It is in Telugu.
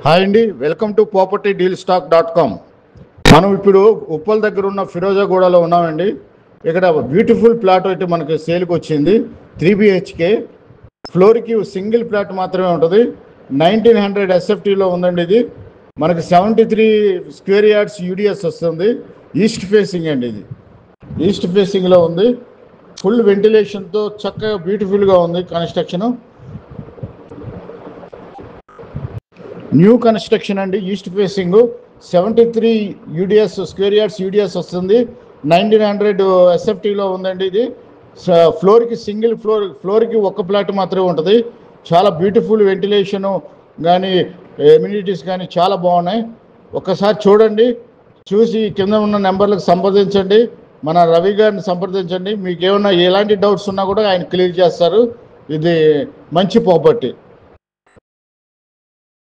హాయ్ అండి, వెల్కమ్ టు propertydealstock.com. మనం ఇప్పుడు ఉప్పల్ దగ్గర ఉన్న ఫిరోజాగూడలో ఉన్నామండి. ఇక్కడ బ్యూటిఫుల్ ప్లాట్ అయితే మనకి సేల్కి వచ్చింది. 3 BHK ఫ్లోర్కి సింగిల్ ప్లాట్ మాత్రమే ఉంటుంది. 1900 SFTలో ఉందండి. ఇది మనకి 73 స్క్వేర్ యార్డ్స్ UDS వస్తుంది. ఈస్ట్ ఫేసింగ్ అండి. ఇది ఈస్ట్ ఫేసింగ్లో ఉంది. ఫుల్ వెంటిలేషన్తో చక్కగా బ్యూటిఫుల్గా ఉంది. కన్స్ట్రక్షన్ న్యూ కన్స్ట్రక్షన్ అండి. East facing 73 UDS square yards UDS వస్తుంది. 1900 SFTలో ఉందండి. ఇది ఫ్లోర్కి సింగిల్ ఫ్లోర్కి ఒక ప్లాట్ మాత్రమే ఉంటుంది. చాలా బ్యూటిఫుల్ వెంటిలేషను కానీ ఎమ్యూనిటీస్ కానీ చాలా బాగున్నాయి. ఒక్కసారి చూడండి, చూసి కింద ఉన్న నెంబర్లకు సంప్రదించండి. మన రవి గారిని సంప్రదించండి. మీకు ఏమన్నా ఎలాంటి డౌట్స్ ఉన్నా కూడా ఆయన క్లియర్ చేస్తారు. ఇది మంచి ప్రాపర్టీ.